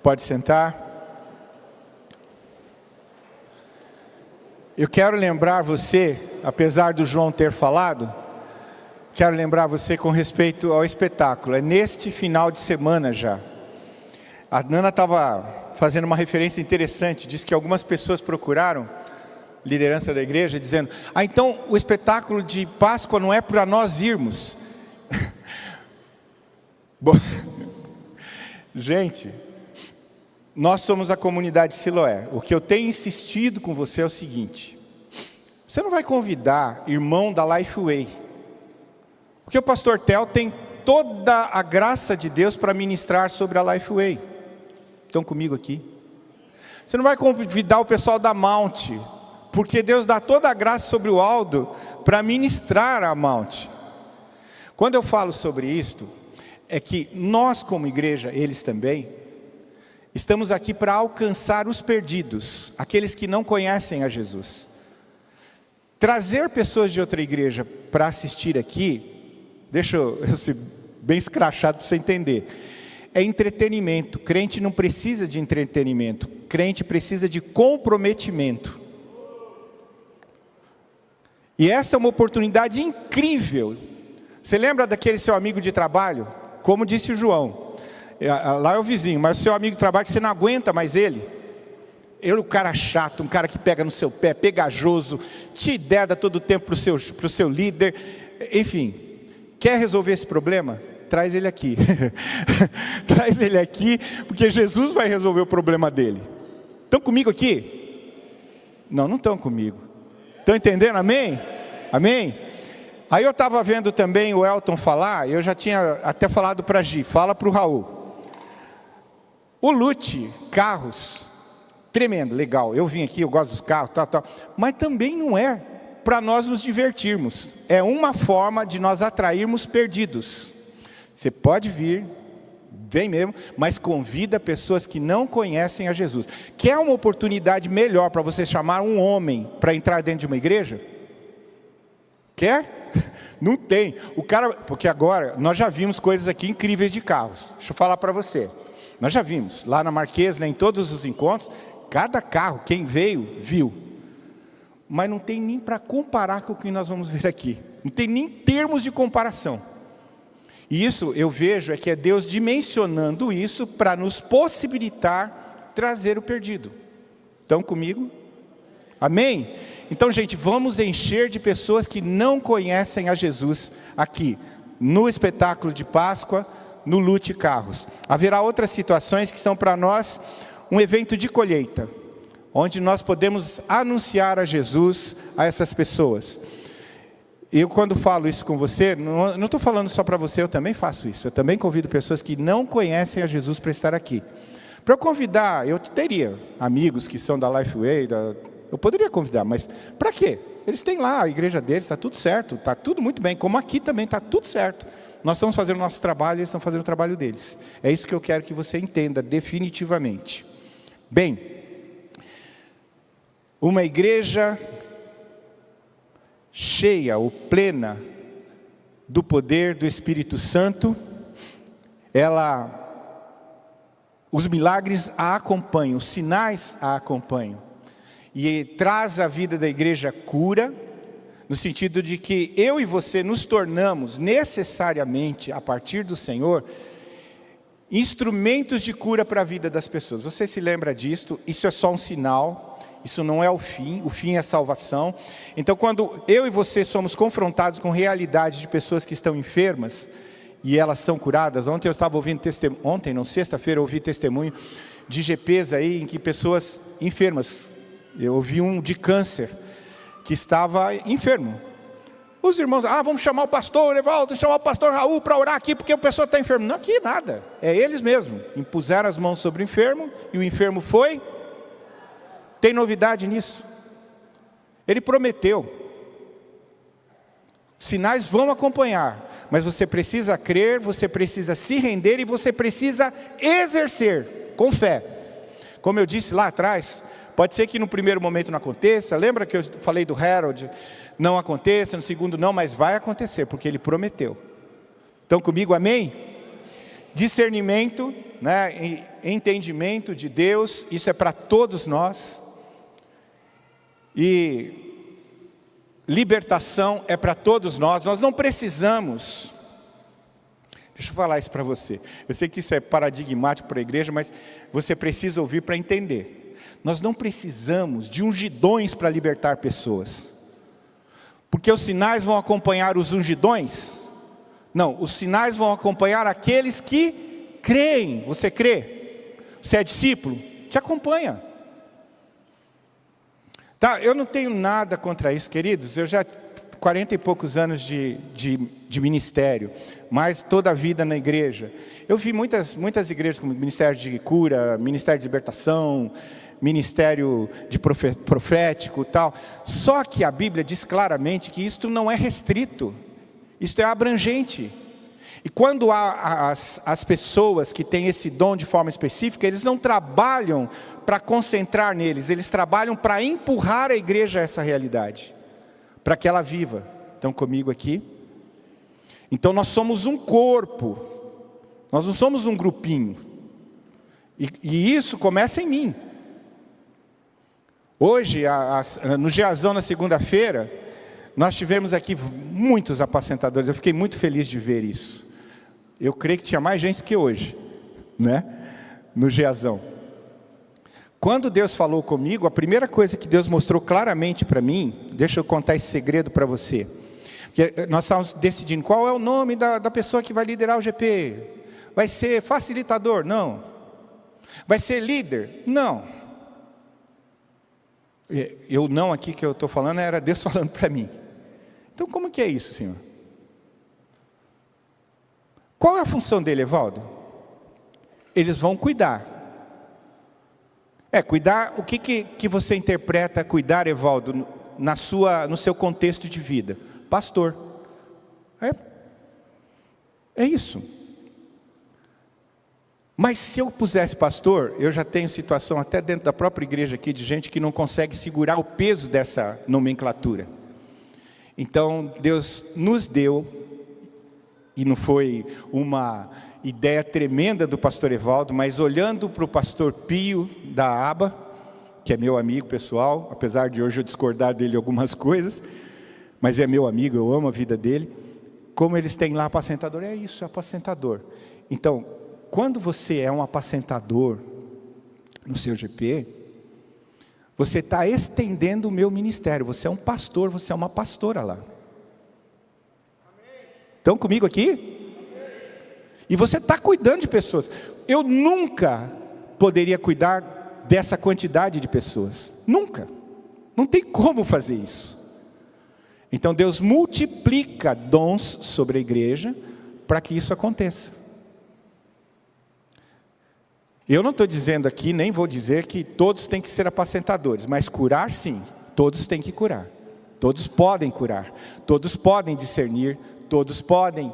Pode sentar. Eu quero lembrar você, apesar do João ter falado, quero lembrar você com respeito ao espetáculo. É neste final de semana já. A Nana estava fazendo uma referência interessante, disse que algumas pessoas procuraram liderança da igreja, dizendo: então o espetáculo de Páscoa não é para nós irmos. Bom, gente, nós somos a comunidade Siloé. O que eu tenho insistido com você é o seguinte: você não vai convidar irmão da Lifeway, porque o pastor Theo tem toda a graça de Deus para ministrar sobre a Lifeway. Estão comigo aqui? Você não vai convidar o pessoal da Mount, porque Deus dá toda a graça sobre o Aldo para ministrar a Mount. Quando eu falo sobre isto, é que nós como igreja, eles também, estamos aqui para alcançar os perdidos, aqueles que não conhecem a Jesus. Trazer pessoas de outra igreja para assistir aqui, deixa eu ser bem escrachado para você entender, é entretenimento. Crente não precisa de entretenimento, crente precisa de comprometimento. E essa é uma oportunidade incrível. Você lembra daquele seu amigo de trabalho? Como disse o João, lá é o vizinho, mas o seu amigo de trabalho que você não aguenta mais ele. Ele é um cara chato, um cara que pega no seu pé, pegajoso, te deda todo o tempo para o seu líder. Enfim, quer resolver esse problema? Traz ele aqui. Traz ele aqui, porque Jesus vai resolver o problema dele. Estão comigo aqui? Não estão comigo. Estão entendendo? Amém? Amém? Aí eu estava vendo também o Elton falar, eu já tinha até falado para a Gi, fala para o Raul. O Lute, carros, tremendo, legal, eu vim aqui, eu gosto dos carros, tal, mas também não é para nós nos divertirmos, é uma forma de nós atrairmos perdidos. Você pode vir, vem mesmo, mas convida pessoas que não conhecem a Jesus. Quer uma oportunidade melhor para você chamar um homem para entrar dentro de uma igreja? Quer? Não tem. O cara, porque agora nós já vimos coisas aqui incríveis de carros. Deixa eu falar para você. Nós já vimos lá na Marquesa, em todos os encontros, cada carro, quem veio, viu. Mas não tem nem para comparar com o que nós vamos ver aqui. Não tem nem termos de comparação. E isso eu vejo é que é Deus dimensionando isso para nos possibilitar trazer o perdido. Estão comigo? Amém? Então, gente, vamos encher de pessoas que não conhecem a Jesus aqui, no espetáculo de Páscoa, no Lute Carros. Haverá outras situações que são para nós um evento de colheita, onde nós podemos anunciar a Jesus a essas pessoas. Eu, quando falo isso com você, não estou falando só para você, eu também faço isso. Eu também convido pessoas que não conhecem a Jesus para estar aqui. Para eu convidar, eu teria amigos que são da Lifeway, eu poderia convidar, mas para quê? Eles têm lá a igreja deles, está tudo certo, está tudo muito bem, como aqui também está tudo certo. Nós estamos fazendo o nosso trabalho, eles estão fazendo o trabalho deles. É isso que eu quero que você entenda definitivamente. Bem, uma igreja cheia ou plena do poder do Espírito Santo, os milagres a acompanham, os sinais a acompanham. E traz à vida da igreja cura, no sentido de que eu e você nos tornamos necessariamente, a partir do Senhor, instrumentos de cura para a vida das pessoas. Você se lembra disto? Isso é só um sinal, isso não é o fim é a salvação. Então, quando eu e você somos confrontados com realidades de pessoas que estão enfermas, e elas são curadas, ontem eu estava ouvindo sexta-feira eu ouvi testemunho de GPs aí, em que pessoas enfermas, eu ouvi um de câncer, que estava enfermo. Os irmãos, vamos chamar o pastor Evaldo, chamar o pastor Raul para orar aqui, porque a pessoa está enferma. Não, aqui nada, é eles mesmos. Impuseram as mãos sobre o enfermo, e o enfermo foi. Tem novidade nisso? Ele prometeu. Sinais vão acompanhar, mas você precisa crer, você precisa se render, e você precisa exercer, com fé. Como eu disse lá atrás, pode ser que no primeiro momento não aconteça. Lembra que eu falei do Harold? Não aconteça, no segundo não, mas vai acontecer, porque ele prometeu. Estão comigo, amém? Discernimento, né, entendimento de Deus, isso é para todos nós. E libertação é para todos nós. Nós não precisamos, deixa eu falar isso para você. Eu sei que isso é paradigmático para a igreja, mas você precisa ouvir para entender. Nós não precisamos de ungidões para libertar pessoas. Porque os sinais vão acompanhar os ungidões? Não, os sinais vão acompanhar aqueles que creem. Você crê? Você é discípulo? Te acompanha. Tá, eu não tenho nada contra isso, queridos. Eu já 40 e poucos anos de ministério, mas toda a vida na igreja. Eu vi muitas igrejas como Ministério de Cura, Ministério de Libertação, Ministério de Profético e tal. Só que a Bíblia diz claramente que isto não é restrito. Isto é abrangente. E quando há as pessoas que têm esse dom de forma específica, eles não trabalham para concentrar neles, eles trabalham para empurrar a igreja a essa realidade, para que ela viva. Estão comigo aqui? Então nós somos um corpo, nós não somos um grupinho. E isso começa em mim. Hoje, no Geazão, na segunda-feira, nós tivemos aqui muitos apacentadores. Eu fiquei muito feliz de ver isso. Eu creio que tinha mais gente que hoje, né? No Geazão. Quando Deus falou comigo, a primeira coisa que Deus mostrou claramente para mim, deixa eu contar esse segredo para você. Porque nós estávamos decidindo qual é o nome da pessoa que vai liderar o GP. Vai ser facilitador? Não. Vai ser líder? Não. Eu não aqui que eu estou falando, era Deus falando para mim. Então como que é isso, Senhor? Qual é a função dele, Evaldo? Eles vão cuidar. Cuidar, o que você interpreta cuidar, Evaldo, no seu contexto de vida? Pastor. É isso. Mas se eu pusesse pastor, eu já tenho situação até dentro da própria igreja aqui, de gente que não consegue segurar o peso dessa nomenclatura. Então Deus nos deu, e não foi uma ideia tremenda do pastor Evaldo, mas olhando para o pastor Pio da Aba, que é meu amigo pessoal, apesar de hoje eu discordar dele algumas coisas, mas é meu amigo, eu amo a vida dele. Como eles têm lá apacentador, é isso, apacentador. Então, quando você é um apacentador no seu GP, você está estendendo o meu ministério. Você é um pastor, você é uma pastora lá. Estão comigo aqui? E você está cuidando de pessoas. Eu nunca poderia cuidar dessa quantidade de pessoas. Nunca. Não tem como fazer isso. Então Deus multiplica dons sobre a igreja para que isso aconteça. Eu não estou dizendo aqui, nem vou dizer que todos têm que ser apacentadores, mas curar sim, todos têm que curar. Todos podem curar, todos podem discernir, todos podem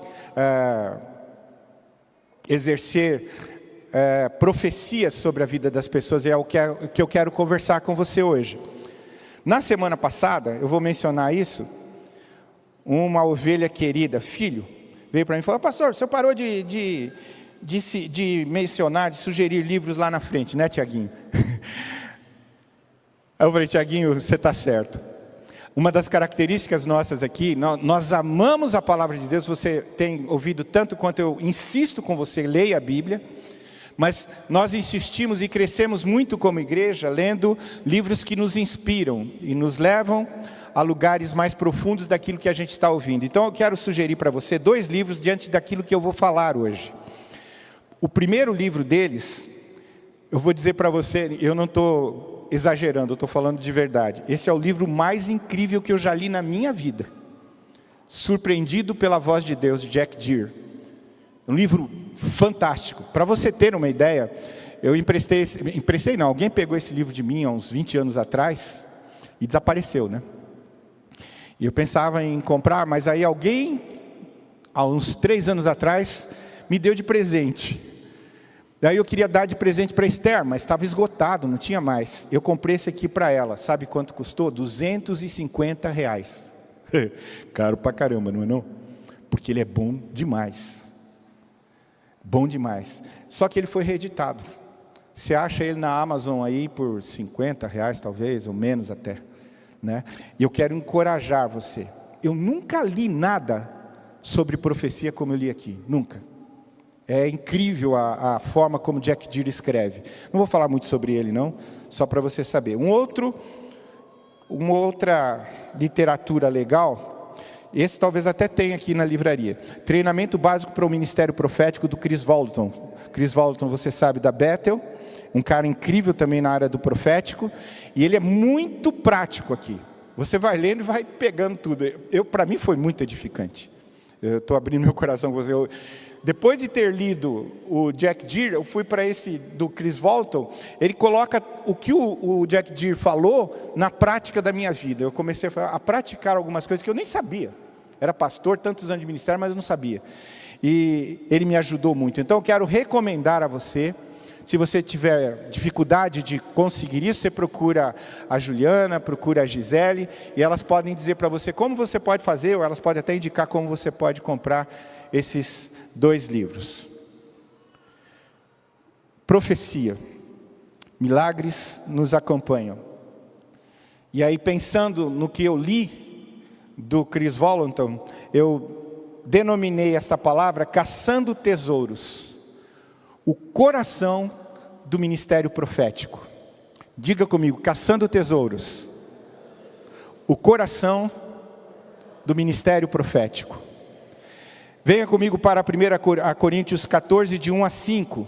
exercer profecias sobre a vida das pessoas. É o que eu quero conversar com você hoje. Na semana passada, eu vou mencionar isso, uma ovelha querida, filho, veio para mim e falou: pastor, o senhor parou de mencionar, de sugerir livros lá na frente, né, Tiaguinho? Aí eu falei: Tiaguinho, você está certo. Uma das características nossas aqui, nós amamos a palavra de Deus. Você tem ouvido tanto quanto eu insisto com você, leia a Bíblia. Mas nós insistimos e crescemos muito como igreja, lendo livros que nos inspiram e nos levam a lugares mais profundos daquilo que a gente está ouvindo. Então eu quero sugerir para você 2 livros diante daquilo que eu vou falar hoje. O primeiro livro deles, eu vou dizer para você, eu não estou exagerando, eu estou falando de verdade. Esse é o livro mais incrível que eu já li na minha vida. Surpreendido pela Voz de Deus, de Jack Deere. Um livro fantástico. Para você ter uma ideia, eu emprestei não, alguém pegou esse livro de mim há uns 20 anos atrás e desapareceu, né? E eu pensava em comprar, mas aí alguém, há uns 3 anos atrás, me deu de presente. Daí eu queria dar de presente para a Esther, mas estava esgotado, não tinha mais. Eu comprei esse aqui para ela. Sabe quanto custou? R$250. Caro pra caramba, não é não? Porque ele é bom demais. Bom demais. Só que ele foi reeditado. Você acha ele na Amazon aí por R$50 talvez, ou menos até, né? E eu quero encorajar você. Eu nunca li nada sobre profecia como eu li aqui, nunca. É incrível a forma como Jack Deere escreve. Não vou falar muito sobre ele não, só para você saber. Uma outra literatura legal, esse talvez até tenha aqui na livraria. Treinamento básico para o ministério profético do Chris Vallotton. Chris Vallotton, você sabe, da Bethel, um cara incrível também na área do profético, e ele é muito prático aqui. Você vai lendo e vai pegando tudo. Para mim foi muito edificante. Eu estou abrindo meu coração com você. Depois de ter lido o Jack Deere, eu fui para esse do Chris Vallotton. Ele coloca o que o Jack Deere falou na prática da minha vida. Eu comecei a praticar algumas coisas que eu nem sabia. Era pastor, tantos anos de ministério, mas eu não sabia. E ele me ajudou muito. Então eu quero recomendar a você, se você tiver dificuldade de conseguir isso, você procura a Juliana, procura a Gisele, e elas podem dizer para você como você pode fazer, ou elas podem até indicar como você pode comprar esses 2 livros. Profecia. Milagres nos acompanham. E aí, pensando no que eu li do Chris Vallotton, eu denominei esta palavra caçando tesouros. O coração do ministério profético. Diga comigo, caçando tesouros. O coração do ministério profético. Venha comigo para 1 Coríntios 14, de 1 a 5.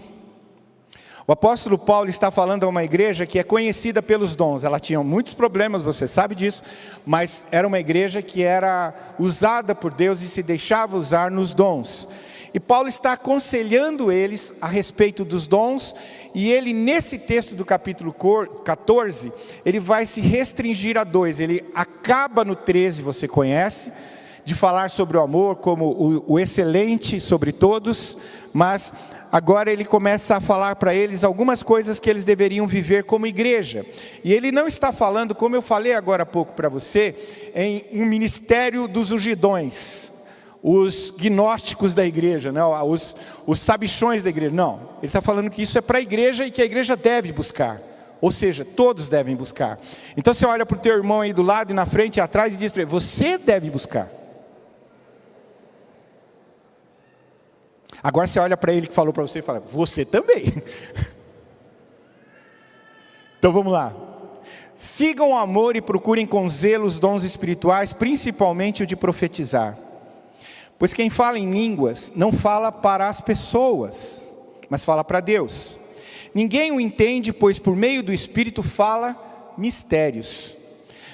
O apóstolo Paulo está falando a uma igreja que é conhecida pelos dons. Ela tinha muitos problemas, você sabe disso, mas era uma igreja que era usada por Deus e se deixava usar nos dons. E Paulo está aconselhando eles a respeito dos dons, e ele nesse texto do capítulo 14, ele vai se restringir a 2. Ele acaba no 13, você conhece, de falar sobre o amor como o excelente sobre todos, mas agora ele começa a falar para eles algumas coisas que eles deveriam viver como igreja. E ele não está falando, como eu falei agora há pouco para você, em um ministério dos ungidões, os gnósticos da igreja, né? os sabichões da igreja. Não, ele está falando que isso é para a igreja e que a igreja deve buscar. Ou seja, todos devem buscar. Então você olha para o teu irmão aí do lado e na frente e atrás e diz para ele, você deve buscar. Agora você olha para ele que falou para você e fala, você também. Então vamos lá. Sigam o amor e procurem com zelo os dons espirituais, principalmente o de profetizar. Pois quem fala em línguas não fala para as pessoas, mas fala para Deus. Ninguém o entende, pois por meio do Espírito fala mistérios.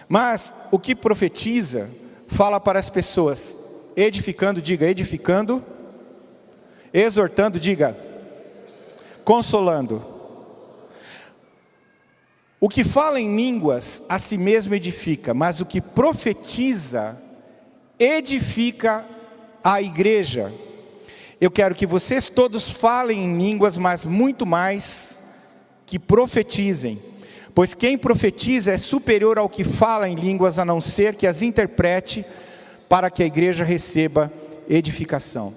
Mas o que profetiza fala para as pessoas, edificando, diga edificando, exortando, diga consolando. O que fala em línguas a si mesmo edifica, mas o que profetiza edifica a igreja. Eu quero que vocês todos falem em línguas, mas muito mais que profetizem, pois quem profetiza é superior ao que fala em línguas, a não ser que as interprete, para que a igreja receba edificação.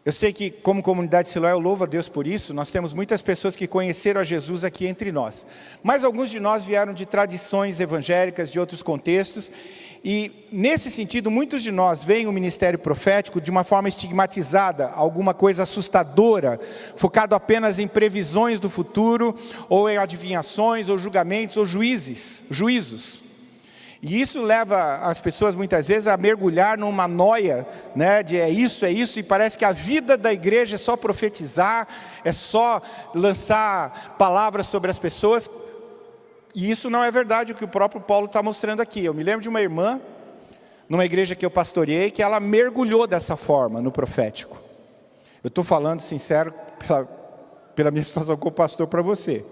Eu sei que como comunidade Siloé, eu louvo a Deus por isso, nós temos muitas pessoas que conheceram a Jesus aqui entre nós, mas alguns de nós vieram de tradições evangélicas, de outros contextos, e nesse sentido, muitos de nós veem o ministério profético de uma forma estigmatizada, alguma coisa assustadora, focado apenas em previsões do futuro, ou em adivinhações, ou julgamentos, ou juízos. E isso leva as pessoas muitas vezes a mergulhar numa noia, né, de é isso, e parece que a vida da igreja é só profetizar, é só lançar palavras sobre as pessoas. E isso não é verdade, o que o próprio Paulo está mostrando aqui. Eu me lembro de uma irmã, numa igreja que eu pastoreei, que ela mergulhou dessa forma no profético. Eu estou falando sincero, pela minha situação como pastor para você.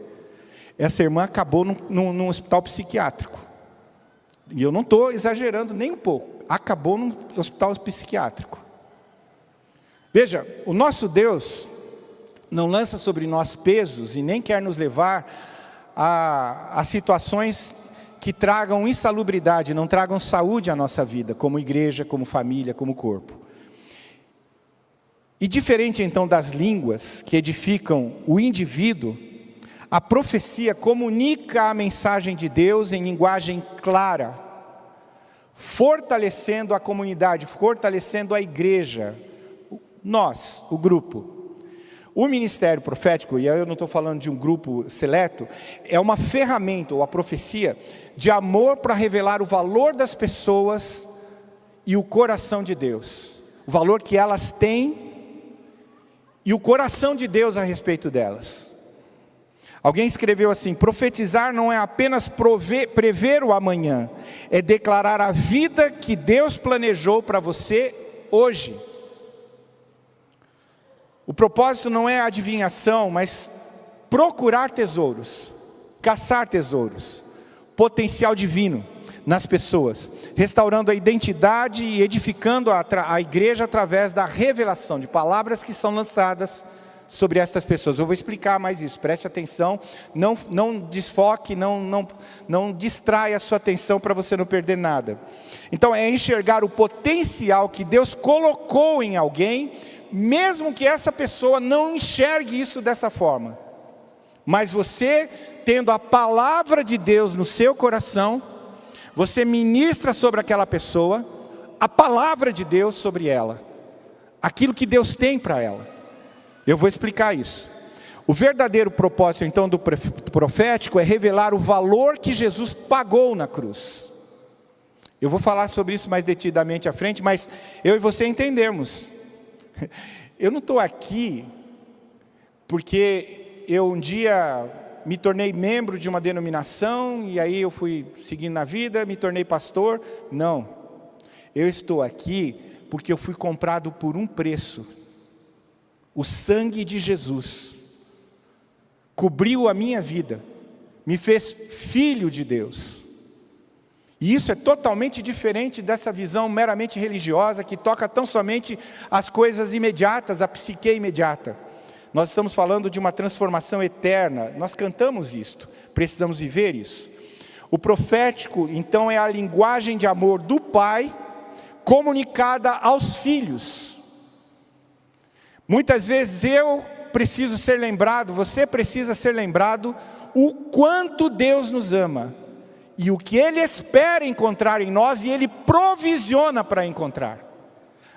Essa irmã acabou num hospital psiquiátrico. E eu não estou exagerando nem um pouco. Acabou num hospital psiquiátrico. Veja, o nosso Deus não lança sobre nós pesos e nem quer nos levar a situações que tragam insalubridade, não tragam saúde à nossa vida, como igreja, como família, como corpo. E diferente então das línguas que edificam o indivíduo, a profecia comunica a mensagem de Deus em linguagem clara, fortalecendo a comunidade, fortalecendo a igreja, nós, o grupo. O ministério profético, e eu não estou falando de um grupo seleto, é uma ferramenta, ou a profecia, de amor para revelar o valor das pessoas e o coração de Deus. O valor que elas têm e o coração de Deus a respeito delas. Alguém escreveu assim: profetizar não é apenas prever o amanhã, é declarar a vida que Deus planejou para você hoje. O propósito não é adivinhação, mas procurar tesouros, caçar tesouros, potencial divino nas pessoas, restaurando a identidade e edificando a igreja através da revelação de palavras que são lançadas sobre estas pessoas. Eu vou explicar mais isso, preste atenção, não desfoque, não distraia a sua atenção para você não perder nada. Então é enxergar o potencial que Deus colocou em alguém, mesmo que essa pessoa não enxergue isso dessa forma. Mas você, tendo a palavra de Deus no seu coração, você ministra sobre aquela pessoa a palavra de Deus sobre ela, aquilo que Deus tem para ela. Eu vou explicar isso. O verdadeiro propósito então do profético é revelar o valor que Jesus pagou na cruz. Eu vou falar sobre isso mais detidamente à frente, mas eu e você entendemos. Eu não estou aqui porque eu um dia me tornei membro de uma denominação e aí eu fui seguindo na vida, me tornei pastor. Não, eu estou aqui porque eu fui comprado por um preço. O sangue de Jesus cobriu a minha vida, me fez filho de Deus. E isso é totalmente diferente dessa visão meramente religiosa que toca tão somente as coisas imediatas, a psique imediata. Nós estamos falando de uma transformação eterna. Nós cantamos isto, precisamos viver isso. O profético, então, é a linguagem de amor do Pai comunicada aos filhos. Muitas vezes eu preciso ser lembrado, você precisa ser lembrado o quanto Deus nos ama e o que Ele espera encontrar em nós e Ele provisiona para encontrar.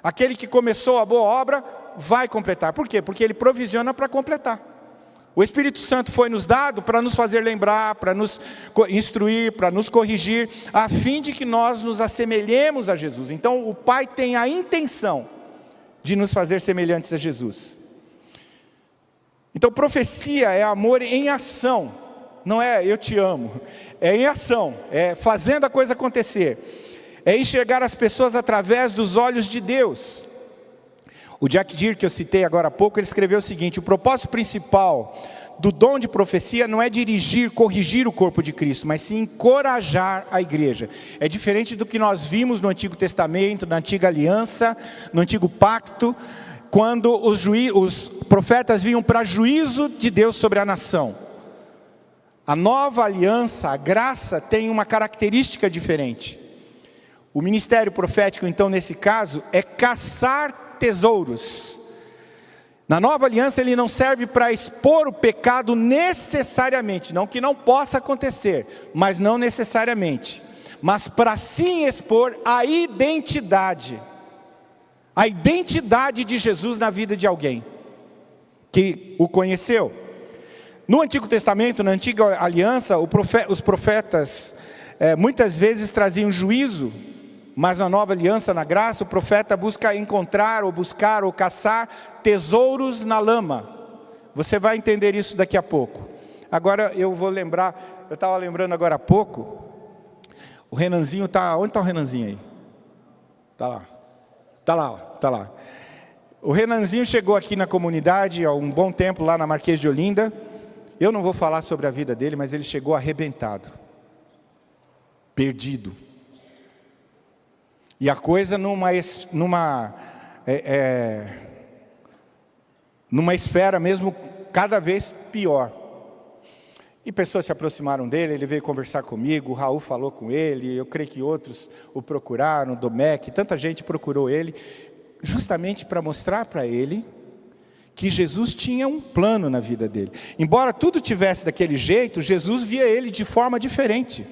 Aquele que começou a boa obra vai completar. Por quê? Porque Ele provisiona para completar. O Espírito Santo foi nos dado para nos fazer lembrar, para nos instruir, para nos corrigir, a fim de que nós nos assemelhemos a Jesus. Então o Pai tem a intenção de nos fazer semelhantes a Jesus. Então profecia é amor em ação, não é eu te amo, é em ação, é fazendo a coisa acontecer, é enxergar as pessoas através dos olhos de Deus. O Jack Deere, que eu citei agora há pouco, ele escreveu o seguinte: o propósito principal do dom de profecia não é dirigir, corrigir o corpo de Cristo, mas sim encorajar a igreja. É diferente do que nós vimos no Antigo Testamento, na Antiga Aliança, no Antigo Pacto, quando os profetas vinham para juízo de Deus sobre a nação. A nova aliança, a graça, tem uma característica diferente. O ministério profético, então, nesse caso, é caçar tesouros. Na nova aliança ele não serve para expor o pecado necessariamente, não que não possa acontecer, mas não necessariamente, mas para sim expor a identidade de Jesus na vida de alguém que o conheceu. No Antigo Testamento, na Antiga Aliança, os profetas muitas vezes traziam juízo, mas na nova aliança, na graça, o profeta busca encontrar, ou buscar, ou caçar tesouros na lama. Você vai entender isso daqui a pouco. Agora eu vou lembrar, eu estava lembrando agora há pouco, o Renanzinho está, onde está o Renanzinho aí? Está lá. O Renanzinho chegou aqui na comunidade há um bom tempo, lá na Marquês de Olinda. Eu não vou falar sobre a vida dele, mas ele chegou arrebentado, perdido. E a coisa numa esfera mesmo cada vez pior. E pessoas se aproximaram dele, ele veio conversar comigo, o Raul falou com ele, eu creio que outros o procuraram, o Domecq, tanta gente procurou ele. justamente para mostrar para ele que Jesus tinha um plano na vida dele. Embora tudo tivesse daquele jeito, Jesus via ele de forma diferente.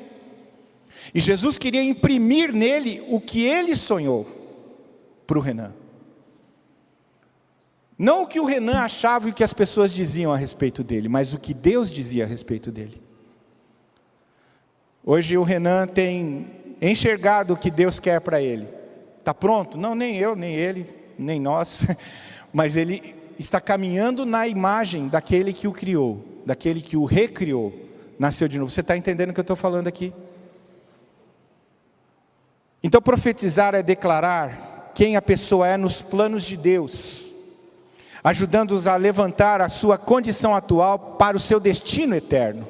E Jesus queria imprimir nele o que ele sonhou para o Renan. Não o que o Renan achava e o que as pessoas diziam a respeito dele, mas o que Deus dizia a respeito dele. Hoje o Renan tem enxergado o que Deus quer para ele. Está pronto? Não, nem eu, nem ele, nem nós. Mas ele está caminhando na imagem daquele que o criou, daquele que o recriou, nasceu de novo. Você está entendendo o que eu estou falando aqui? Então profetizar é declarar quem a pessoa é nos planos de Deus, ajudando-os a levantar a sua condição atual para o seu destino eterno.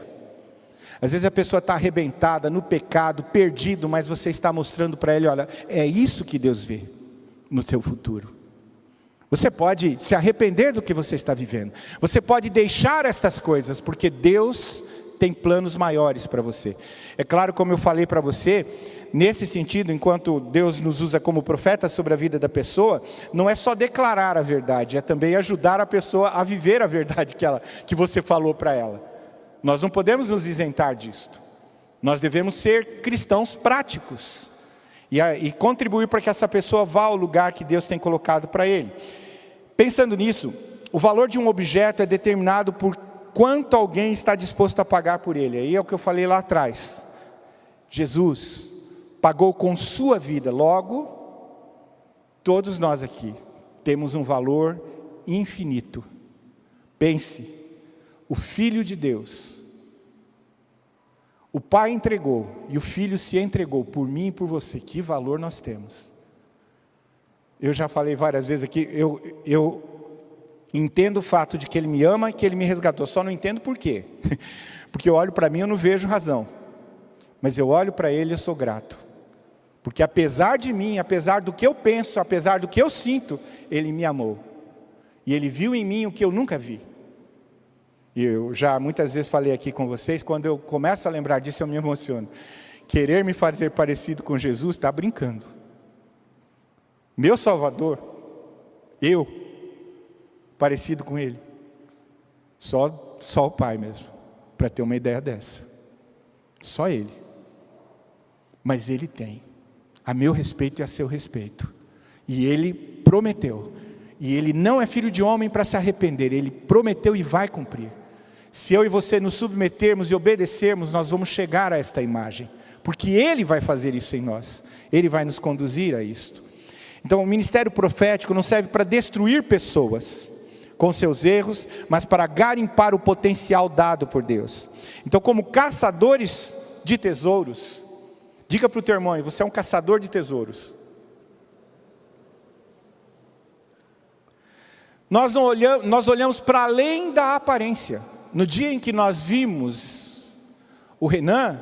Às vezes a pessoa está arrebentada, no pecado, perdido, mas você está mostrando para ele, olha, é isso que Deus vê no teu futuro. Você pode se arrepender do que você está vivendo. Você pode deixar estas coisas, porque Deus tem planos maiores para você. É claro, como eu falei para você, nesse sentido, enquanto Deus nos usa como profeta sobre a vida da pessoa, não é só declarar a verdade, é também ajudar a pessoa a viver a verdade que você falou para ela. Nós não podemos nos isentar disto. Nós devemos ser cristãos práticos e contribuir para que essa pessoa vá ao lugar que Deus tem colocado para ele. Pensando nisso, o valor de um objeto é determinado por quanto alguém está disposto a pagar por ele. Aí é o que eu falei lá atrás. Jesus pagou com sua vida, logo, todos nós aqui temos um valor infinito. Pense, o Filho de Deus, o Pai entregou e o Filho se entregou por mim e por você. Que valor nós temos. Eu já falei várias vezes aqui, eu entendo o fato de que Ele me ama e que Ele me resgatou, só não entendo por quê. Porque eu olho para mim e eu não vejo razão, mas eu olho para Ele e eu sou grato. Porque apesar de mim, apesar do que eu penso, apesar do que eu sinto, Ele me amou. E Ele viu em mim o que eu nunca vi. E eu já muitas vezes falei aqui com vocês, quando eu começo a lembrar disso eu me emociono. Querer me fazer parecido com Jesus, está brincando. Meu Salvador, eu, parecido com Ele. Só o Pai mesmo, para ter uma ideia dessa. Só Ele. Mas Ele tem, a meu respeito e a seu respeito. E Ele prometeu. E Ele não é filho de homem para se arrepender. Ele prometeu e vai cumprir. Se eu e você nos submetermos e obedecermos, nós vamos chegar a esta imagem. Porque Ele vai fazer isso em nós. Ele vai nos conduzir a isto. Então o ministério profético não serve para destruir pessoas com seus erros, mas para garimpar o potencial dado por Deus. Então, como caçadores de tesouros, diga para o teu irmão, você é um caçador de tesouros. Nós olhamos para além da aparência. No dia em que nós vimos o Renan,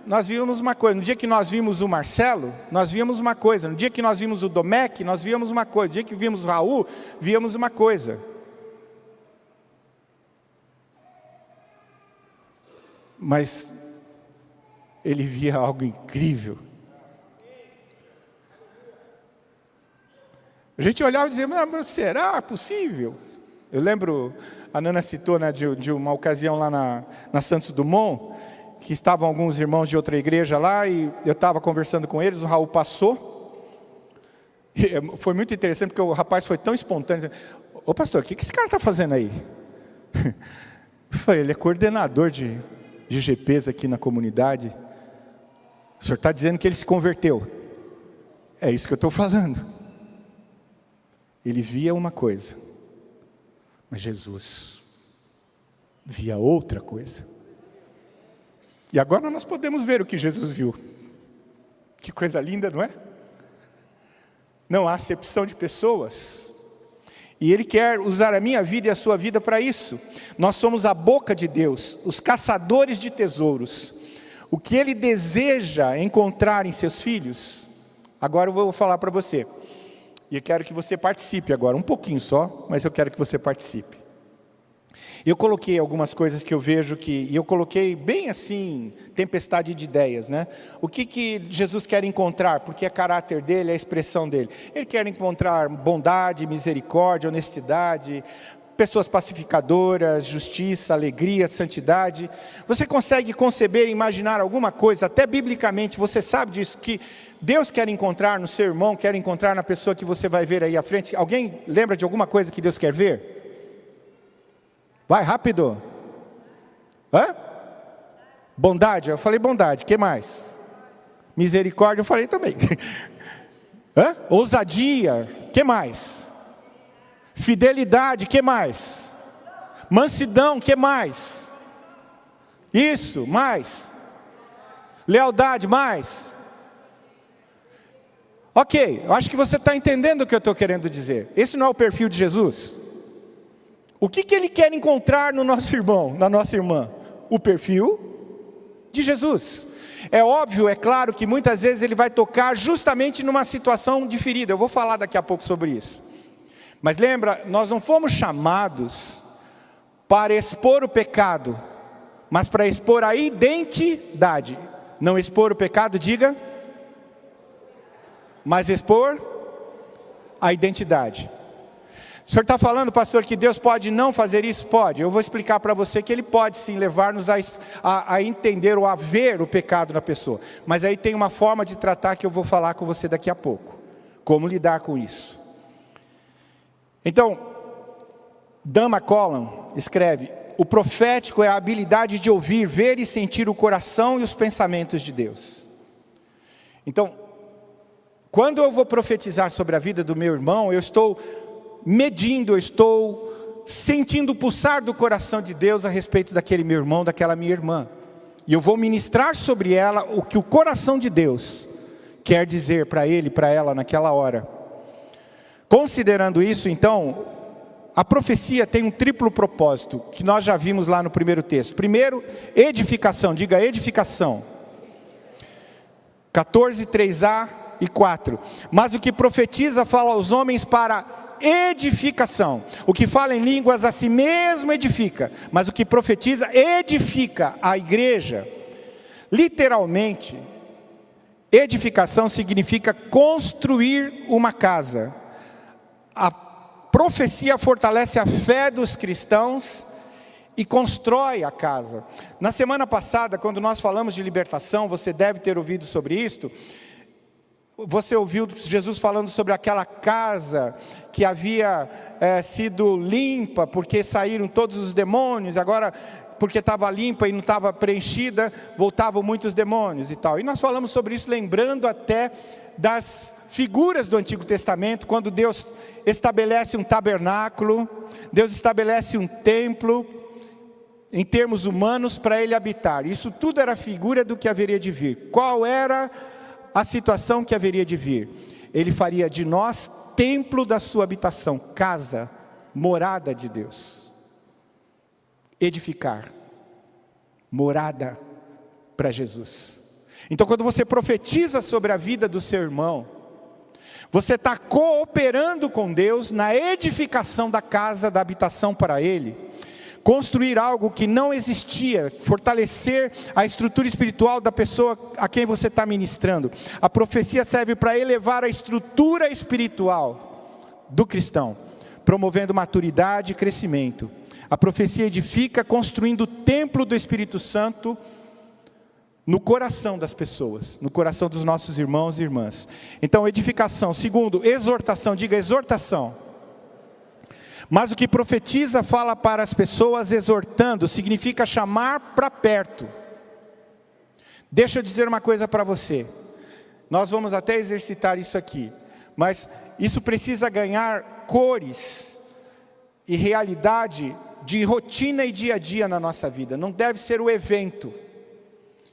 nós vimos uma coisa. No dia que nós vimos o Marcelo, nós vimos uma coisa. No dia que nós vimos o Domecq, nós vimos uma coisa. No dia que vimos o Raul, víamos uma coisa. Mas ele via algo incrível. A gente olhava e dizia, mas será possível? Eu lembro, a Nana citou, né, de uma ocasião lá na Santos Dumont, que estavam alguns irmãos de outra igreja lá, e eu estava conversando com eles, o Raul passou, e foi muito interessante, porque o rapaz foi tão espontâneo, dizendo, ô pastor, o que esse cara está fazendo aí? Eu falei, ele é coordenador de GPs aqui na comunidade. O senhor está dizendo que ele se converteu? É isso que eu estou falando. Ele via uma coisa, mas Jesus via outra coisa. E agora nós podemos ver o que Jesus viu. Que coisa linda, não é? Não há acepção de pessoas. E Ele quer usar a minha vida e a sua vida para isso. Nós somos a boca de Deus, os caçadores de tesouros. O que Ele deseja encontrar em seus filhos, agora eu vou falar para você. E eu quero que você participe agora, um pouquinho só, mas eu quero que você participe. Eu coloquei algumas coisas que eu vejo e eu coloquei bem assim, tempestade de ideias, né? O que Jesus quer encontrar, porque é caráter dele, é a expressão dele. Ele quer encontrar bondade, misericórdia, honestidade, pessoas pacificadoras, justiça, alegria, santidade. Você consegue conceber e imaginar alguma coisa, até biblicamente, você sabe disso, que Deus quer encontrar no seu irmão, quer encontrar na pessoa que você vai ver aí à frente? Alguém lembra de alguma coisa que Deus quer ver? Vai, rápido. Hã? Bondade, eu falei bondade, o que mais? Misericórdia, eu falei também. Hã? Ousadia, o que mais? Fidelidade, o que mais? Mansidão, o que mais? Isso, mais? Lealdade, mais? Ok, eu acho que você está entendendo o que eu estou querendo dizer. Esse não é o perfil de Jesus? O que ele quer encontrar no nosso irmão, na nossa irmã? O perfil de Jesus. É óbvio, é claro que muitas vezes ele vai tocar justamente numa situação de ferida. Eu vou falar daqui a pouco sobre isso. Mas lembra, nós não fomos chamados para expor o pecado, mas para expor a identidade. Não expor o pecado, diga, mas expor a identidade. O senhor está falando, pastor, que Deus pode não fazer isso? Pode. Eu vou explicar para você que Ele pode sim levar-nos a entender ou a ver o pecado na pessoa. Mas aí tem uma forma de tratar que eu vou falar com você daqui a pouco. Como lidar com isso. Então, Dan McCollum escreve: o profético é a habilidade de ouvir, ver e sentir o coração e os pensamentos de Deus. Então, quando eu vou profetizar sobre a vida do meu irmão, eu estou medindo, eu estou sentindo o pulsar do coração de Deus a respeito daquele meu irmão, daquela minha irmã. E eu vou ministrar sobre ela o que o coração de Deus quer dizer para ele, para ela naquela hora. Considerando isso, então, a profecia tem um triplo propósito, que nós já vimos lá no primeiro texto. Primeiro, edificação, diga edificação. 14, 3a e 4. Mas o que profetiza fala aos homens para edificação. O que fala em línguas a si mesmo edifica, mas o que profetiza edifica a igreja. Literalmente, edificação significa construir uma casa. A profecia fortalece a fé dos cristãos e constrói a casa. Na semana passada, quando nós falamos de libertação, você deve ter ouvido sobre isto. Você ouviu Jesus falando sobre aquela casa que havia sido limpa, porque saíram todos os demônios, agora porque estava limpa e não estava preenchida, voltavam muitos demônios e tal. E nós falamos sobre isso, lembrando até das figuras do Antigo Testamento, quando Deus estabelece um tabernáculo, Deus estabelece um templo, em termos humanos, para Ele habitar. Isso tudo era figura do que haveria de vir. Qual era a situação que haveria de vir? Ele faria de nós templo da sua habitação, casa, morada de Deus. Edificar, morada para Jesus. Então, quando você profetiza sobre a vida do seu irmão, você está cooperando com Deus na edificação da casa, da habitação para Ele. Construir algo que não existia, fortalecer a estrutura espiritual da pessoa a quem você está ministrando. A profecia serve para elevar a estrutura espiritual do cristão, promovendo maturidade e crescimento. A profecia edifica, construindo o templo do Espírito Santo no coração das pessoas, no coração dos nossos irmãos e irmãs. Então, edificação. Segundo, exortação, diga exortação. Mas o que profetiza fala para as pessoas exortando, significa chamar para perto. Deixa eu dizer uma coisa para você. Nós vamos até exercitar isso aqui, mas isso precisa ganhar cores e realidade de rotina e dia a dia na nossa vida. Não deve ser o evento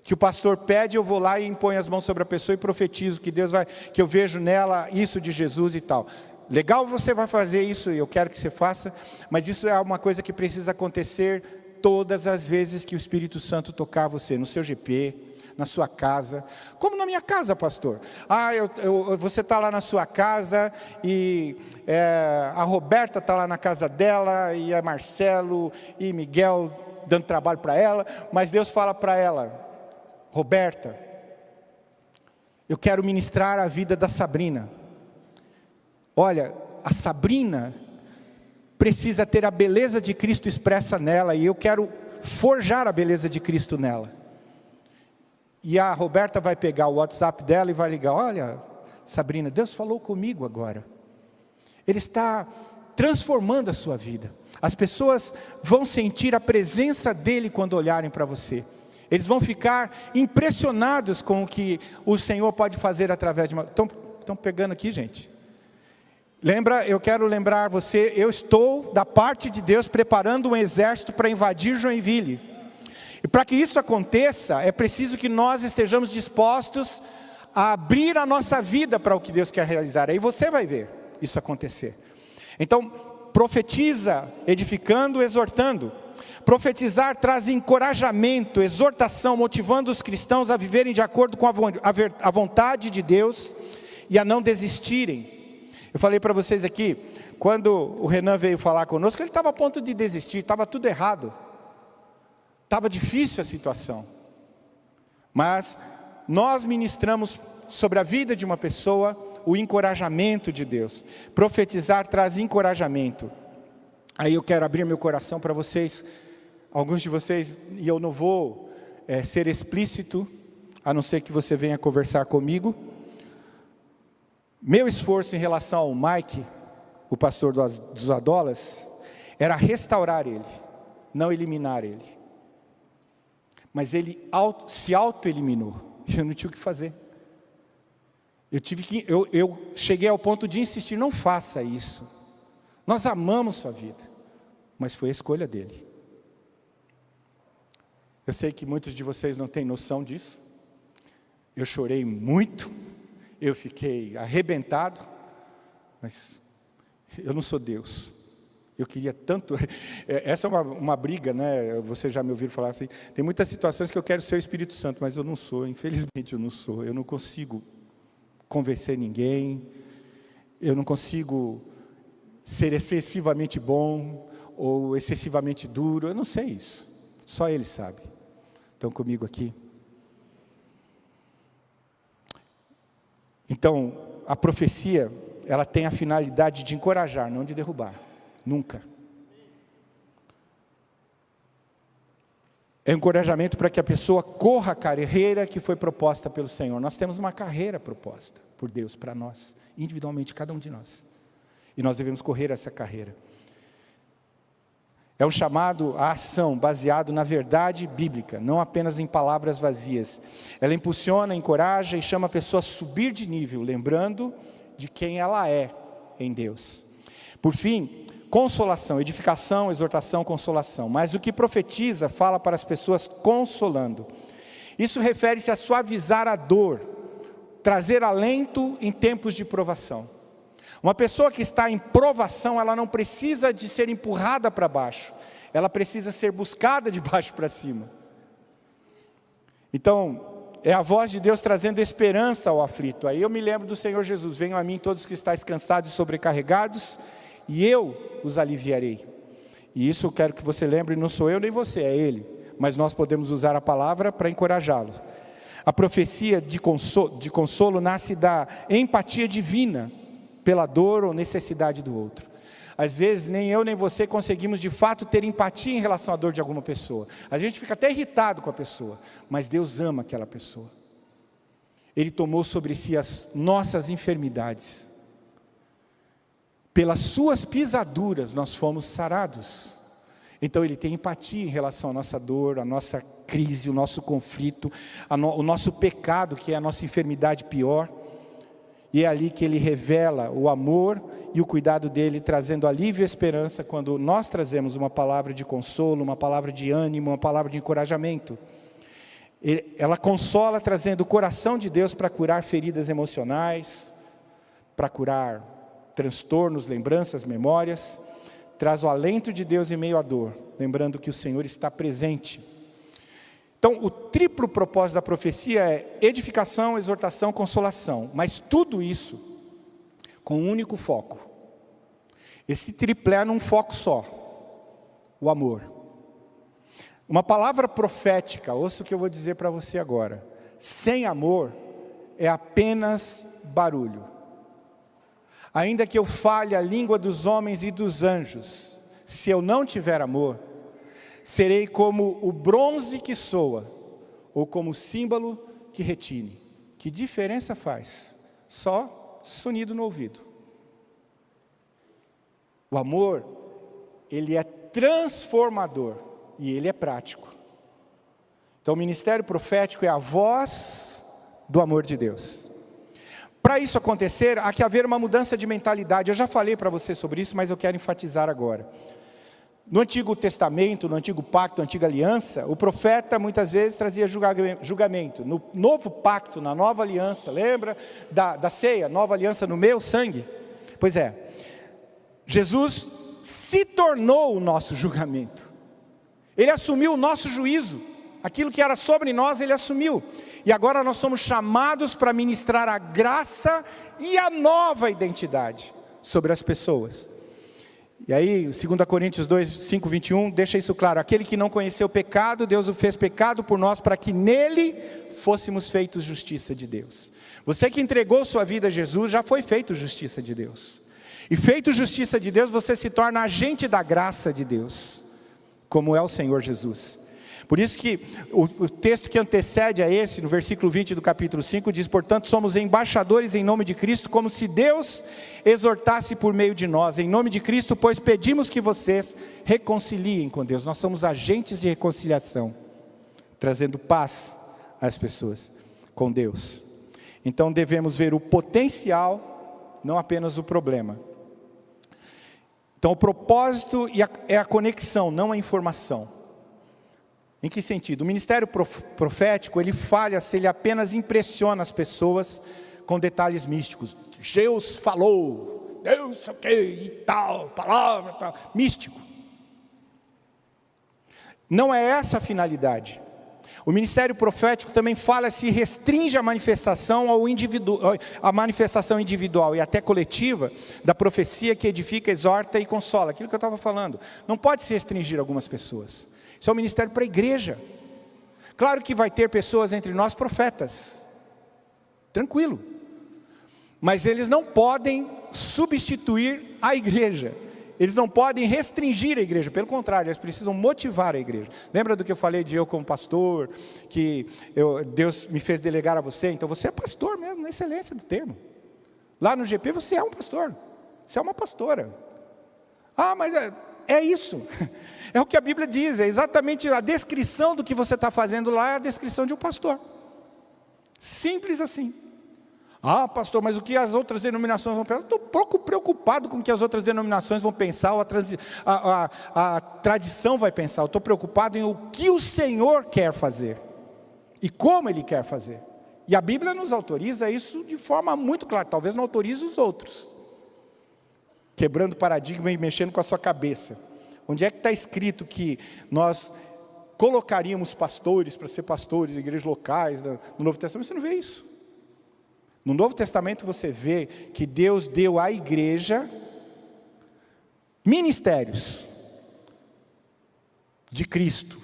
que o pastor pede, eu vou lá e imponho as mãos sobre a pessoa e profetizo que Deus vai, que eu vejo nela isso de Jesus e tal. Legal, você vai fazer isso, eu quero que você faça, mas isso é uma coisa que precisa acontecer todas as vezes que o Espírito Santo tocar você, no seu GP, na sua casa. Como na minha casa, pastor? Você está lá na sua casa e a Roberta está lá na casa dela, e a Marcelo e Miguel dando trabalho para ela, mas Deus fala para ela: Roberta, eu quero ministrar a vida da Sabrina. Olha, a Sabrina precisa ter a beleza de Cristo expressa nela, e eu quero forjar a beleza de Cristo nela. E a Roberta vai pegar o WhatsApp dela e vai ligar: olha, Sabrina, Deus falou comigo agora. Ele está transformando a sua vida. As pessoas vão sentir a presença dele quando olharem para você. Eles vão ficar impressionados com o que o Senhor pode fazer através de uma... Estão pegando aqui, gente? Eu quero lembrar você, eu estou da parte de Deus preparando um exército para invadir Joinville. E para que isso aconteça, é preciso que nós estejamos dispostos a abrir a nossa vida para o que Deus quer realizar. Aí você vai ver isso acontecer. Então, profetiza, edificando, exortando. Profetizar traz encorajamento, exortação, motivando os cristãos a viverem de acordo com a vontade de Deus e a não desistirem. Eu falei para vocês aqui, quando o Renan veio falar conosco, ele estava a ponto de desistir, estava tudo errado. Estava difícil a situação. Mas nós ministramos sobre a vida de uma pessoa o encorajamento de Deus. Profetizar traz encorajamento. Aí eu quero abrir meu coração para vocês, alguns de vocês, e eu não vou ser explícito, a não ser que você venha conversar comigo. Meu esforço em relação ao Mike, o pastor dos Adolas, era restaurar ele, não eliminar ele. Mas ele se auto-eliminou, e eu não tinha o que fazer. Eu cheguei ao ponto de insistir: não faça isso. Nós amamos sua vida, mas foi a escolha dele. Eu sei que muitos de vocês não têm noção disso. Eu chorei muito, eu fiquei arrebentado, mas eu não sou Deus. Eu queria tanto... Essa é uma briga, né? Vocês já me ouviram falar assim. Tem muitas situações que eu quero ser o Espírito Santo, mas eu não sou, infelizmente eu não sou. Eu não consigo convencer ninguém, eu não consigo ser excessivamente bom ou excessivamente duro, eu não sei isso. Só Ele sabe. Estão comigo aqui? Então, a profecia, ela tem a finalidade de encorajar, não de derrubar. Nunca. É um encorajamento para que a pessoa corra a carreira que foi proposta pelo Senhor. Nós temos uma carreira proposta por Deus para nós, individualmente, cada um de nós. E nós devemos correr essa carreira. É um chamado à ação baseado na verdade bíblica, não apenas em palavras vazias. Ela impulsiona, encoraja e chama a pessoa a subir de nível, lembrando de quem ela é em Deus. Por fim, consolação, edificação, exortação, consolação. Mas o que profetiza fala para as pessoas consolando. Isso refere-se a suavizar a dor, trazer alento em tempos de provação. Uma pessoa que está em provação, ela não precisa de ser empurrada para baixo. Ela precisa ser buscada de baixo para cima. Então, é a voz de Deus trazendo esperança ao aflito. Aí eu me lembro do Senhor Jesus: venham a mim todos que estáis cansados e sobrecarregados, e eu os aliviarei. E isso eu quero que você lembre, não sou eu nem você, é Ele. Mas nós podemos usar a palavra para encorajá-lo. A profecia de consolo nasce da empatia divina pela dor ou necessidade do outro. Às vezes nem eu nem você conseguimos de fato ter empatia em relação à dor de alguma pessoa. A gente fica até irritado com a pessoa, mas Deus ama aquela pessoa. Ele tomou sobre si as nossas enfermidades. Pelas suas pisaduras nós fomos sarados. Então Ele tem empatia em relação à nossa dor, à nossa crise, o nosso conflito, o nosso pecado, que é a nossa enfermidade pior. E é ali que Ele revela o amor e o cuidado dEle, trazendo alívio e esperança, quando nós trazemos uma palavra de consolo, uma palavra de ânimo, uma palavra de encorajamento. Ela consola trazendo o coração de Deus para curar feridas emocionais, para curar transtornos, lembranças, memórias. Traz o alento de Deus em meio à dor, lembrando que o Senhor está presente. Então, o triplo propósito da profecia é edificação, exortação, consolação. Mas tudo isso com um único foco. Esse triplé num foco só. O amor. Uma palavra profética, ouça o que eu vou dizer para você agora. Sem amor é apenas barulho. Ainda que eu fale a língua dos homens e dos anjos, se eu não tiver amor, serei como o bronze que soa, ou como o símbolo que retine. Que diferença faz? Só sonido no ouvido. O amor, ele é transformador e ele é prático. Então o ministério profético é a voz do amor de Deus. Para isso acontecer, há que haver uma mudança de mentalidade. Eu já falei para você sobre isso, mas eu quero enfatizar agora. No Antigo Testamento, no Antigo Pacto, na Antiga Aliança, o profeta muitas vezes trazia julgamento. No Novo Pacto, na Nova Aliança, lembra da ceia, Nova Aliança no meu sangue? Pois é, Jesus se tornou o nosso julgamento. Ele assumiu o nosso juízo. Aquilo que era sobre nós, Ele assumiu. E agora nós somos chamados para ministrar a graça e a nova identidade sobre as pessoas. E aí, 2 Coríntios 2, 5, 21, deixa isso claro. Aquele que não conheceu o pecado, Deus o fez pecado por nós, para que nele fôssemos feitos justiça de Deus. Você que entregou sua vida a Jesus, já foi feito justiça de Deus. E feito justiça de Deus, você se torna agente da graça de Deus, como é o Senhor Jesus. Por isso que o texto que antecede a esse, no versículo 20 do capítulo 5, diz: portanto somos embaixadores em nome de Cristo, como se Deus exortasse por meio de nós. Em nome de Cristo, pois pedimos que vocês reconciliem com Deus. Nós somos agentes de reconciliação, trazendo paz às pessoas com Deus. Então devemos ver o potencial, não apenas o problema. Então o propósito é a conexão, não a informação. Em que sentido? O ministério profético, ele falha se ele apenas impressiona as pessoas com detalhes místicos. Deus falou, Deus sei o que e tal, palavra, tal. Místico. Não é essa a finalidade. O ministério profético também fala se restringe a manifestação a manifestação individual e até coletiva da profecia que edifica, exorta e consola. Aquilo que eu estava falando. Não pode se restringir a algumas pessoas. Isso é um ministério para a igreja. Claro que vai ter pessoas entre nós profetas. Tranquilo. Mas eles não podem substituir a igreja. Eles não podem restringir a igreja. Pelo contrário, eles precisam motivar a igreja. Lembra do que eu falei de eu como pastor? Que Deus me fez delegar a você. Então você é pastor mesmo, na excelência do termo. Lá no GP você é um pastor. Você é uma pastora. Ah, mas é isso. É o que a Bíblia diz, é exatamente a descrição do que você está fazendo lá, é a descrição de um pastor. Simples assim. Ah, pastor, mas o que as outras denominações vão pensar? Estou pouco preocupado com o que as outras denominações vão pensar, ou a tradição vai pensar. Eu estou preocupado em o que o Senhor quer fazer, e como Ele quer fazer. E a Bíblia nos autoriza isso de forma muito clara, talvez não autorize os outros. Quebrando paradigma e mexendo com a sua cabeça. Onde é que está escrito que nós colocaríamos pastores para ser pastores de igrejas locais no Novo Testamento? Você não vê isso. No Novo Testamento você vê que Deus deu à igreja ministérios de Cristo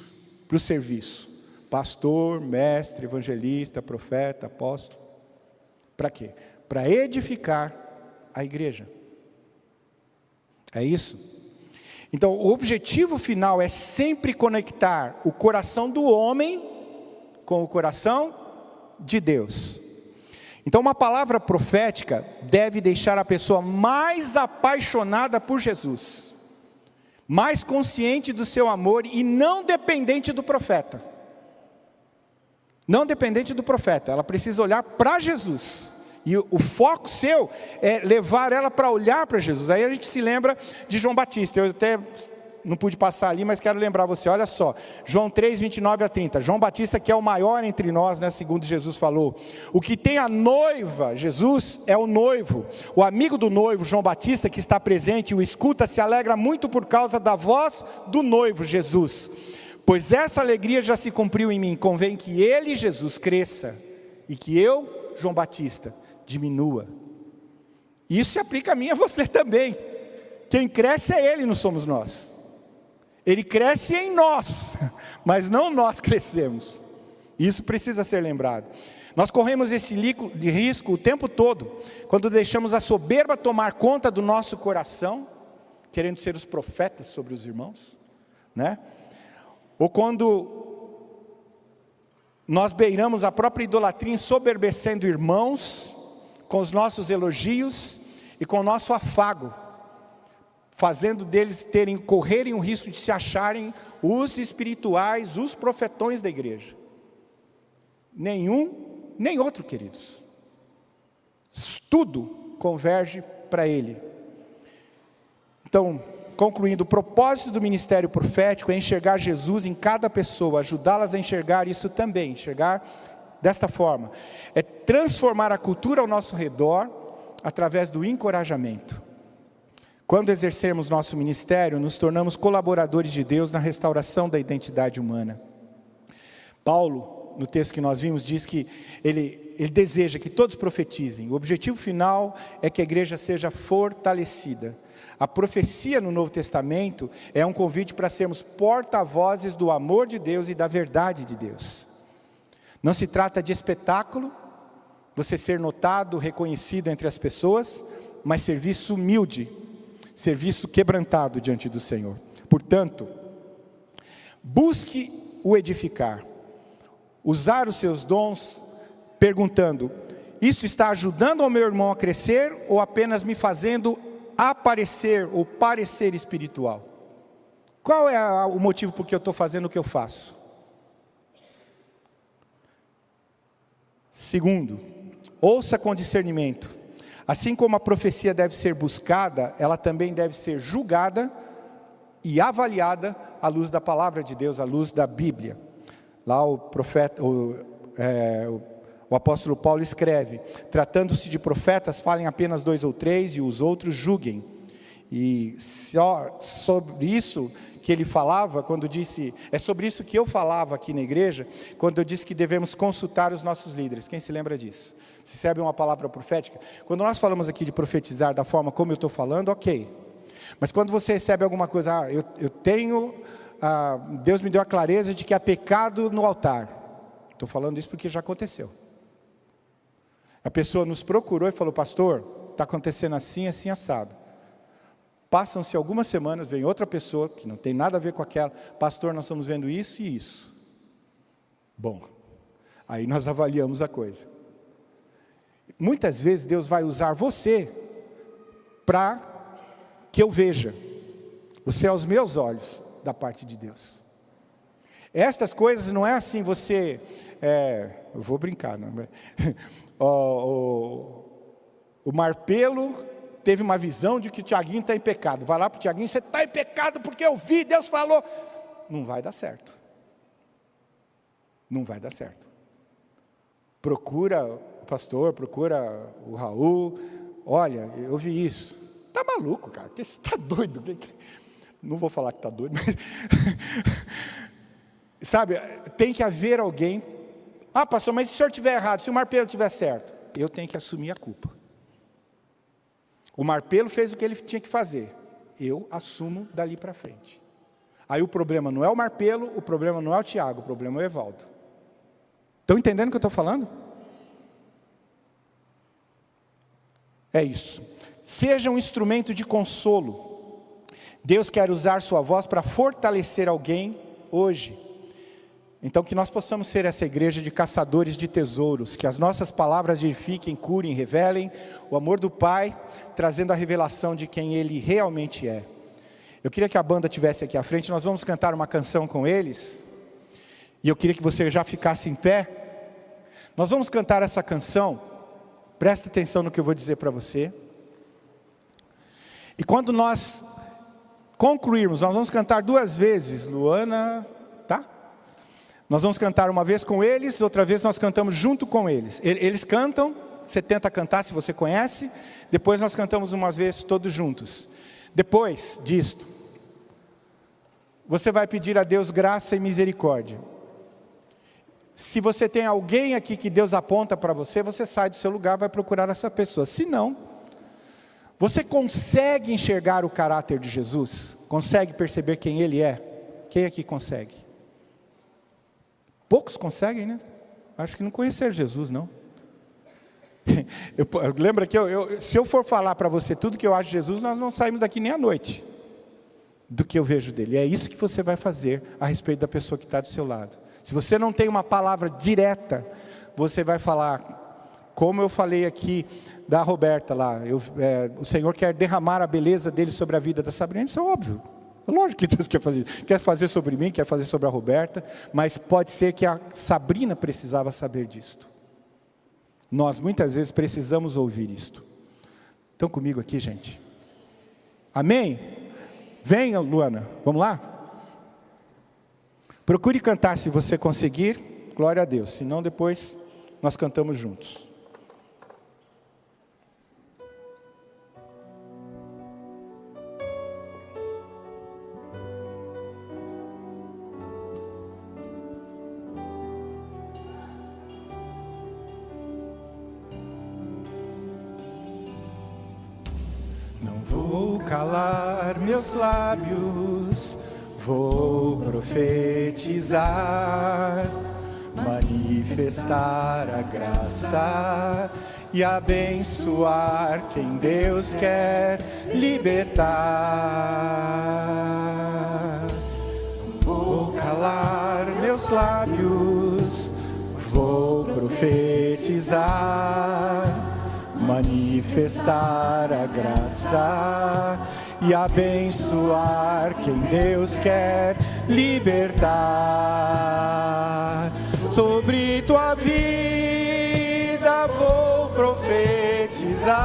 para o serviço. Pastor, mestre, evangelista, profeta, apóstolo. Para quê? Para edificar a igreja. É isso? Então, o objetivo final é sempre conectar o coração do homem com o coração de Deus. Então, uma palavra profética deve deixar a pessoa mais apaixonada por Jesus, mais consciente do seu amor e não dependente do profeta. Não dependente do profeta, ela precisa olhar para Jesus. E o foco seu é levar ela para olhar para Jesus. Aí a gente se lembra de João Batista. Eu até não pude passar ali, mas quero lembrar você. Olha só, João 3, 29 a 30. João Batista, que é o maior entre nós, né, segundo Jesus falou. O que tem a noiva, Jesus, é o noivo. O amigo do noivo, João Batista, que está presente e o escuta, se alegra muito por causa da voz do noivo, Jesus. Pois essa alegria já se cumpriu em mim, convém que ele, Jesus, cresça, e que eu, João Batista, diminua. Isso se aplica a mim e a você também. Quem cresce é ele, não somos nós. Ele cresce em nós, mas não nós crescemos. Isso precisa ser lembrado. Nós corremos esse risco o tempo todo, quando deixamos a soberba tomar conta do nosso coração, querendo ser os profetas sobre os irmãos, né? Ou quando nós beiramos a própria idolatria, ensoberbecendo irmãos, com os nossos elogios e com o nosso afago, fazendo deles correrem o risco de se acharem os espirituais, os profetões da igreja. Nenhum, nem outro, queridos. Tudo converge para ele. Então, concluindo, o propósito do ministério profético é enxergar Jesus em cada pessoa, ajudá-las a enxergar isso também, enxergar desta forma. É transformar a cultura ao nosso redor através do encorajamento. Quando exercemos nosso ministério, nos tornamos colaboradores de Deus na restauração da identidade humana. Paulo, no texto que nós vimos, diz que ele deseja que todos profetizem. O objetivo final é que a igreja seja fortalecida. A profecia no Novo Testamento é um convite para sermos porta-vozes do amor de Deus e da verdade de Deus. Não se trata de espetáculo, você ser notado, reconhecido entre as pessoas, mas serviço humilde, serviço quebrantado diante do Senhor. Portanto, busque o edificar, usar os seus dons, perguntando: isto está ajudando o meu irmão a crescer ou apenas me fazendo aparecer ou parecer espiritual? Qual é o motivo por que eu estou fazendo o que eu faço? Segundo, ouça com discernimento. Assim como a profecia deve ser buscada, ela também deve ser julgada e avaliada à luz da palavra de Deus, à luz da Bíblia. Lá o apóstolo Paulo escreve: tratando-se de profetas, falem apenas 2 ou 3 e os outros julguem. E só sobre isso que ele falava, quando disse, é sobre isso que eu falava aqui na igreja, quando eu disse que devemos consultar os nossos líderes. Quem se lembra disso? Se recebe uma palavra profética, quando nós falamos aqui de profetizar da forma como eu estou falando, ok. Mas quando você recebe alguma coisa, Deus me deu a clareza de que há pecado no altar. Estou falando isso porque já aconteceu. A pessoa nos procurou e falou: pastor, está acontecendo assim, assim, assado. Passam-se algumas semanas, vem outra pessoa, que não tem nada a ver com aquela: pastor, nós estamos vendo isso e isso. Bom, aí nós avaliamos a coisa. Muitas vezes Deus vai usar você para que eu veja. Você é aos meus olhos da parte de Deus. Estas coisas não é assim, eu vou brincar, não é? O Marpelo teve uma visão de que o Tiaguinho está em pecado. Vai lá para o Tiaguinho: você está em pecado porque eu vi, Deus falou. Não vai dar certo. Não vai dar certo. Procura o pastor, procura o Raul. Olha, eu vi isso. Está maluco, cara? Você está doido? Não vou falar que está doido, mas sabe, tem que haver alguém. Ah, pastor, mas se o senhor estiver errado, se o Marpelo estiver certo, eu tenho que assumir a culpa. O Marpelo fez o que ele tinha que fazer, eu assumo dali para frente. Aí o problema não é o Marpelo, o problema não é o Tiago, o problema é o Evaldo. Estão entendendo o que eu estou falando? É isso. Seja um instrumento de consolo. Deus quer usar sua voz para fortalecer alguém hoje. Então que nós possamos ser essa igreja de caçadores de tesouros, que as nossas palavras edifiquem, curem, revelem o amor do Pai, trazendo a revelação de quem Ele realmente é. Eu queria que a banda estivesse aqui à frente, nós vamos cantar uma canção com eles, e eu queria que você já ficasse em pé. Nós vamos cantar essa canção, presta atenção no que eu vou dizer para você. E quando nós concluirmos, nós vamos cantar 2 vezes, Luana, tá? Nós vamos cantar uma vez com eles, outra vez nós cantamos junto com eles. Eles cantam, você tenta cantar se você conhece, depois nós cantamos umas vezes todos juntos. Depois disto, você vai pedir a Deus graça e misericórdia. Se você tem alguém aqui que Deus aponta para você, você sai do seu lugar, vai procurar essa pessoa. Se não, você consegue enxergar o caráter de Jesus? Consegue perceber quem Ele é? Quem aqui consegue? Poucos conseguem, né? Acho que não conheceram Jesus, não. Lembra que se eu for falar para você tudo que eu acho de Jesus, nós não saímos daqui nem à noite do que eu vejo dele. É isso que você vai fazer a respeito da pessoa que está do seu lado. Se você não tem uma palavra direta, você vai falar, como eu falei aqui da Roberta lá, o Senhor quer derramar a beleza dele sobre a vida da Sabrina. Isso é óbvio, é lógico que Deus quer fazer sobre mim, quer fazer sobre a Roberta, mas pode ser que a Sabrina precisava saber disto. Nós muitas vezes precisamos ouvir isto. Estão comigo aqui, gente? Amém? Venha, Luana, vamos lá? Procure cantar se você conseguir, glória a Deus, senão depois nós cantamos juntos. Não vou calar meus lábios, vou profetizar, manifestar a graça e abençoar quem Deus quer libertar. Não vou calar meus lábios, vou profetizar, manifestar a graça e abençoar quem Deus quer libertar. Sobre tua vida vou profetizar,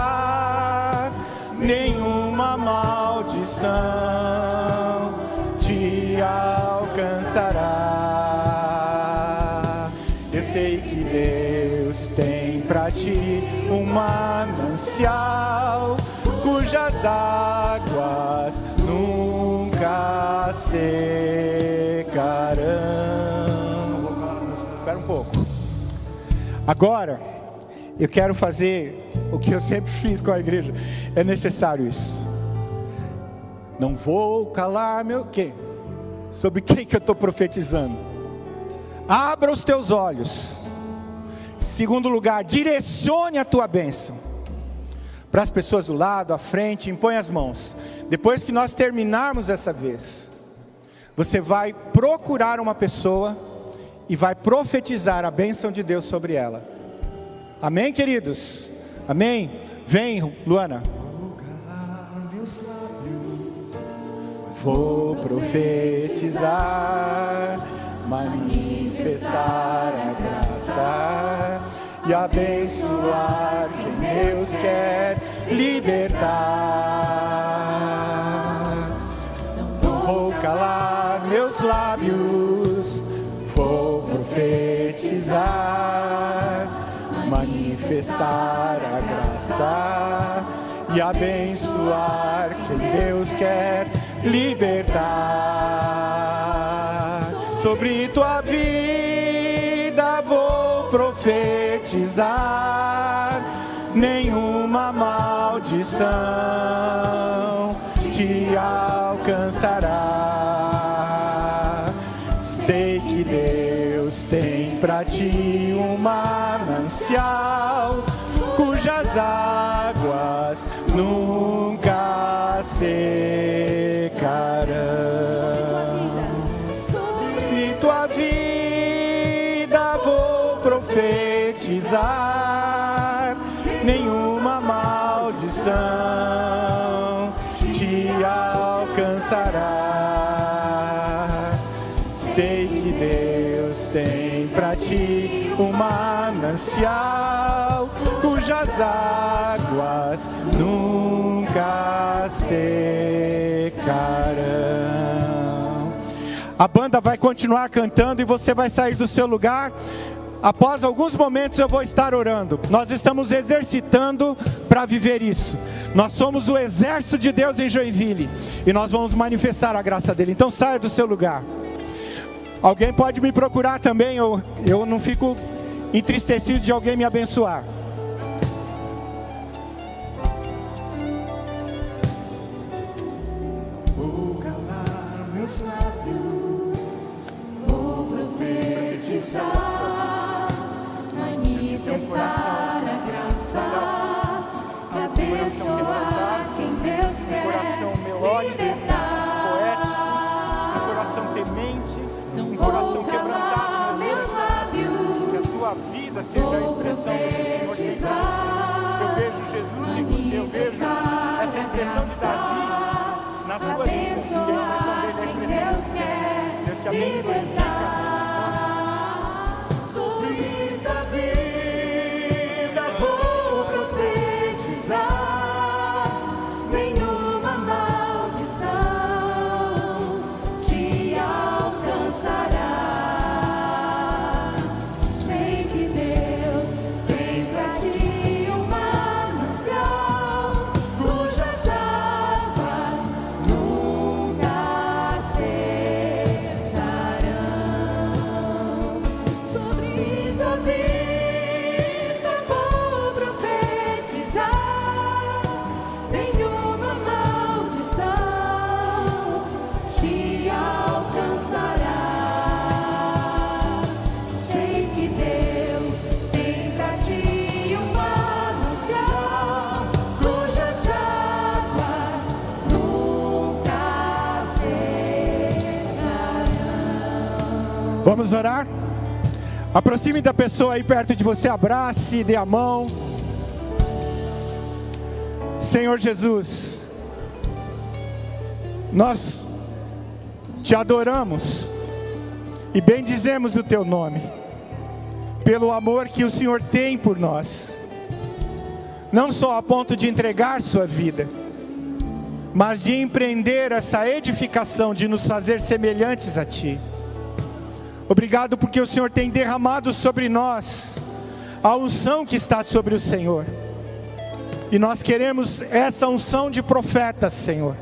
nenhuma maldição te alcançará. Eu sei que Deus tem pra ti um manancial cujas águas nunca secarão. Espera um pouco. Agora, eu quero fazer o que eu sempre fiz com a igreja. É necessário isso. Não vou calar meu quê? Sobre quem que eu estou profetizando? Abra os teus olhos. Segundo lugar, direcione a tua bênção para as pessoas do lado, à frente, impõe as mãos. Depois que nós terminarmos essa vez, você vai procurar uma pessoa e vai profetizar a bênção de Deus sobre ela. Amém, queridos? Amém? Vem, Luana. Vou profetizar, manifestar a graça e abençoar quem Deus quer libertar. Não vou calar meus lábios, vou profetizar, manifestar a graça e abençoar quem Deus quer libertar. Sobre tua vida vou profetizar, nenhuma maldição te alcançará. Sei que Deus tem pra ti um manancial cujas águas nunca secarão. Sobre tua vida vou profetizar, nenhuma maldição te alcançará. Sei que Deus tem pra ti um manancial cujas águas nunca secarão. A banda vai continuar cantando e você vai sair do seu lugar. Após alguns momentos eu vou estar orando. Nós estamos exercitando para viver isso. Nós somos o exército de Deus em Joinville, e nós vamos manifestar a graça dele. Então saia do seu lugar. Alguém pode me procurar também, eu não fico entristecido de alguém me abençoar. Vou calar meus lábios, vou profetizar, manifestar a graça e abençoar quem Deus quer libertar. Um coração temente, Não um coração vou calar quebrantado, meus lábios, que a sua vida seja a expressão do que o Senhor tem feito. Eu vejo Jesus em você, eu vejo essa expressão de Davi na sua vida, e a expressão dele é a expressão de Deus te abençoe. Sobre tua vida vou profetizar, nenhuma maldição te alcançará. Sei que Deus tem pra ti uma manancial, cujas águas nunca cessarão. Sobre tua vida vou profetizar, nenhuma maldição te alcançará. Sei que Deus tem pra ti uma manancial, cujas águas nunca cessarão. Vamos orar? Aproxime da pessoa aí perto de você, abrace, dê a mão. Senhor Jesus, nós te adoramos e bendizemos o teu nome, pelo amor que o Senhor tem por nós, não só a ponto de entregar sua vida, mas de empreender essa edificação, de nos fazer semelhantes a ti. Obrigado porque o Senhor tem derramado sobre nós a unção que está sobre o Senhor, e nós queremos essa unção de profetas, Senhor.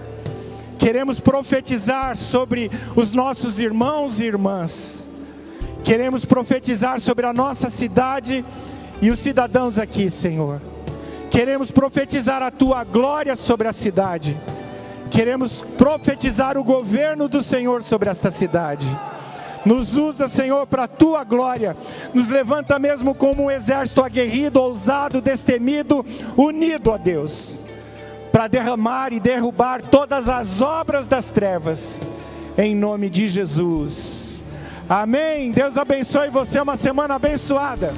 Queremos profetizar sobre os nossos irmãos e irmãs, queremos profetizar sobre a nossa cidade e os cidadãos aqui, Senhor. Queremos profetizar a tua glória sobre a cidade, queremos profetizar o governo do Senhor sobre esta cidade. Nos usa, Senhor, para a tua glória. Nos levanta mesmo como um exército aguerrido, ousado, destemido, unido, ó Deus, para derramar e derrubar todas as obras das trevas, em nome de Jesus. Amém. Deus abençoe você, uma semana abençoada.